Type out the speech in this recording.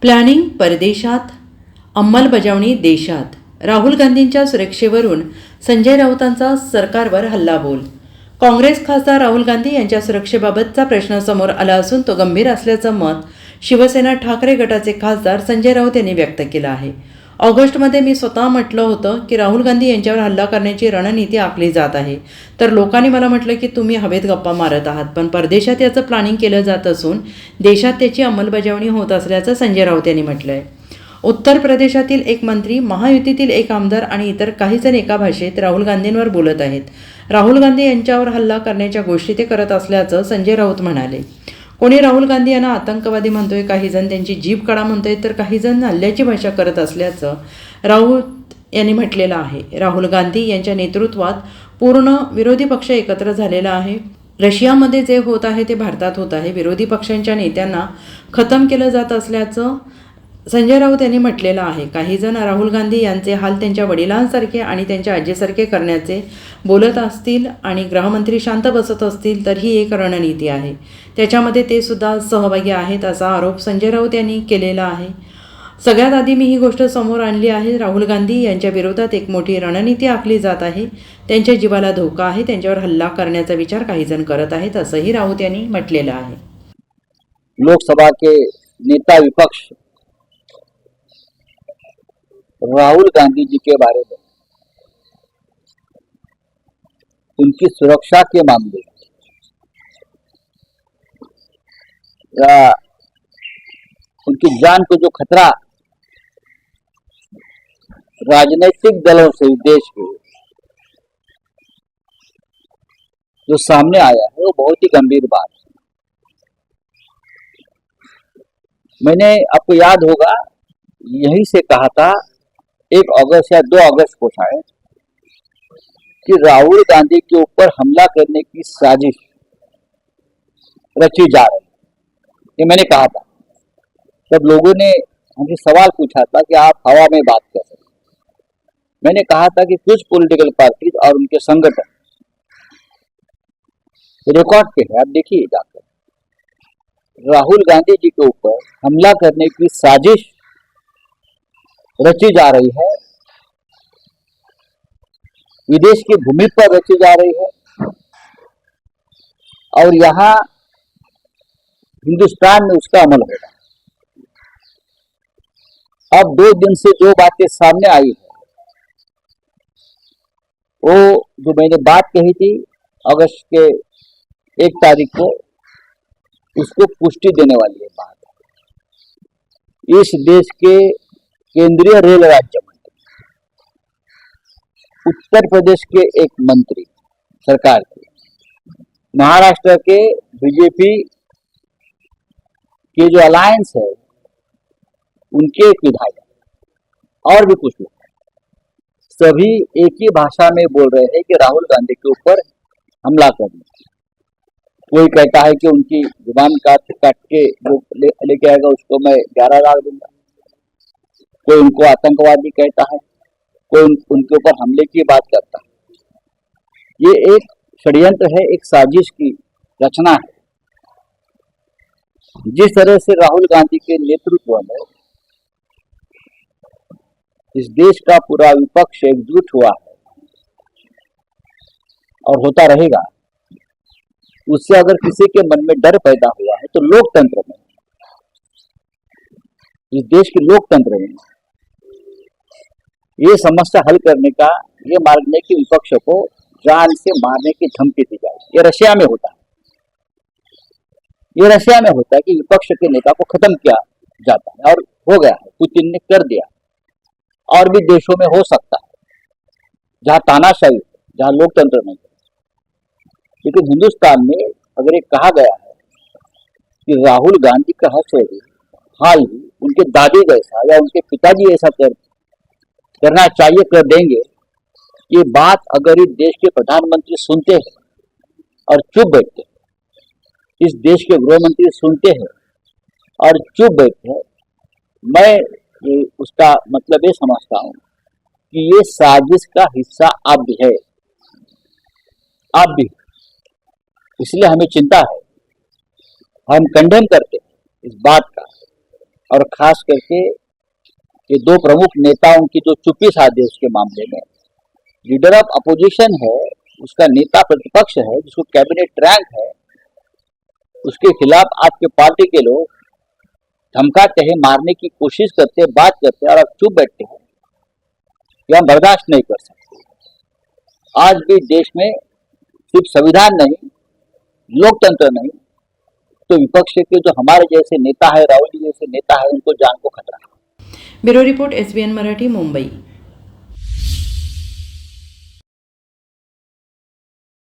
Planning परदेशात, अंमलबजावणी देशात. राहुल गांधींच्या सुरक्षेवरून संजय राऊतांचा सरकारवर हल्लाबोल. काँग्रेस खासदार राहुल गांधी यांच्या सुरक्षेबाबतचा प्रश्न समोर आला असून तो गंभीर असल्याचं मत शिवसेना ठाकरे गटाचे खासदार संजय राऊत यांनी व्यक्त केलं आहे. ऑगस्टमध्ये मी स्वतः म्हटलं होतं की राहुल गांधी यांच्यावर हल्ला करण्याची रणनीती आखली जात आहे. तर लोकांनी मला म्हटलं की तुम्ही हवेत गप्पा मारत आहात, पण परदेशात याचं प्लॅनिंग केलं जात असून देशात त्याची अंमलबजावणी होत असल्याचं संजय राऊत यांनी म्हटलं आहे. उत्तर प्रदेशातील एक मंत्री, महायुतीतील एक आमदार आणि इतर काही जण एका भाषेत राहुल गांधींवर बोलत आहेत. राहुल गांधी यांच्यावर हल्ला करण्याच्या गोष्टी ते करत असल्याचं संजय राऊत म्हणाले. कोणी राहुल गांधी यांना आतंकवादी म्हणतोय, काही जण त्यांची जीभ काढा म्हणतोय, तर काही जण हल्ल्याची भाषा करत असल्याचं राऊत यांनी म्हटलेलं आहे. राहुल गांधी यांच्या नेतृत्वात पूर्ण विरोधी पक्ष एकत्र झालेला आहे. रशियामध्ये जे होत आहे ते भारतात होत आहे. विरोधी पक्षांच्या नेत्यांना खतम केलं जात असल्याचं संजय राऊत यांनी म्हटलेलं आहे. काही जण राहुल गांधी यांचे हाल त्यांच्या वडिलांसारखे आणि त्यांच्या आजीसारखे करण्याचे बोलत असतील आणि गृहमंत्री शांत बसत असतील तर ही एक रणनीती आहे, त्याच्यामध्ये ते सुद्धा सहभागी आहेत असा आरोप संजय राऊत यांनी केलेला आहे. सगळ्यात आधी मी ही गोष्ट समोर आणली आहे. राहुल गांधी यांच्या विरोधात एक मोठी रणनीती आखली जात आहे. त्यांच्या जीवाला धोका आहे. त्यांच्यावर हल्ला करण्याचा विचार काही जण करत आहेत असंही राऊत यांनी म्हटलेलं आहे. लोकसभा के नेता विपक्ष राहुल गांधी जी के बारे में उनकी सुरक्षा के मामले या उनकी जान को जो खतरा राजनीतिक दलों से देश के जो सामने आया है वो बहुत ही गंभीर बात है। मैंने, आपको याद होगा, यहीं से कहा था 1 अगस्त या 2 अगस्त को शायद कि राहुल गांधी के ऊपर हमला करने की साजिश रची जा रही है। ये मैंने कहा था। तब लोगों ने हमसे सवाल पूछा था कि आप हवा में बात कर रहे हैं। मैंने कहा था कि कुछ पॉलिटिकल पार्टीज और उनके संगठन रिकॉर्ड पे है, आप देखिए जाकर, राहुल गांधी जी के ऊपर हमला करने की साजिश रची जा रही है, विदेश की भूमि पर रची जा रही है और यहाँ हिंदुस्तान में उसका अमल होगा। अब 2 दिन से जो बातें सामने आई है वो जो मैंने बात कही थी अगस्त के 1 तारीख को, उसको पुष्टि देने वाली है बात। इस देश के केंद्रीय रेल राज्य मंत्री, उत्तर प्रदेश के एक मंत्री सरकार के, महाराष्ट्र के बीजेपी के जो अलायंस है उनके एक विधायक और भी कुछ लोग, सभी एक ही भाषा में बोल रहे हैं कि राहुल गांधी के ऊपर हमला करना। कोई कहता है कि उनकी जुबान काट के जो लेके आएगा उसको मैं 11 लाख दूंगा, कोई उनको आतंकवादी कहता है, कोई उनके ऊपर हमले की बात करता है। ये एक षड्यंत्र है, एक साजिश की रचना है। जिस तरह से राहुल गांधी के नेतृत्व में इस देश का पूरा विपक्ष एकजुट हुआ है और होता रहेगा, उससे अगर किसी के मन में डर पैदा हुआ है तो लोकतंत्र में, इस देश के लोकतंत्र में ये समस्या हल करने का ये मार्ग नहीं कि विपक्ष को जान से मारने की धमकी दी जाए। ये रशिया में होता है, ये रशिया में होता है कि विपक्ष के नेता को खत्म किया जाता है और हो गया है, पुतिन ने कर दिया। और भी देशों में हो सकता है जहां तानाशाही, जहां लोकतंत्र नहीं है। लेकिन हिंदुस्तान में अगर ये कहा गया है कि राहुल गांधी का हाल ही उनके दादी जैसा या उनके पिताजी ऐसा करना चाहिए, कर देंगे, ये बात अगर इस देश के प्रधानमंत्री सुनते हैं और चुप बैठते हैं, इस देश के गृह मंत्री सुनते हैं और चुप बैठते हैं, मैं ये उसका मतलब ये समझता हूँ कि ये साजिश का हिस्सा अब भी है, अब भी। इसलिए हमें चिंता है, हम कंडेम करते हैं इस बात का और खास करके ये दो प्रमुख नेताओं की जो चुप्पी साध है उसके मामले में, लीडर ऑफ अपोजिशन है, उसका नेता प्रतिपक्ष है, जिसको कैबिनेट रैंक है, उसके खिलाफ आपके पार्टी के लोग धमकाते हैं, मारने की कोशिश करते हैं, बात करते हैं और आप चुप बैठते हैं, ये हम बर्दाश्त नहीं कर सकते। आज भी देश में सिर्फ संविधान नहीं, लोकतंत्र नहीं, तो विपक्ष के जो हमारे जैसे नेता है, राहुल जी जैसे नेता है, उनको जान को खतरा है। Bureau report SBN Marathi, Mumbai.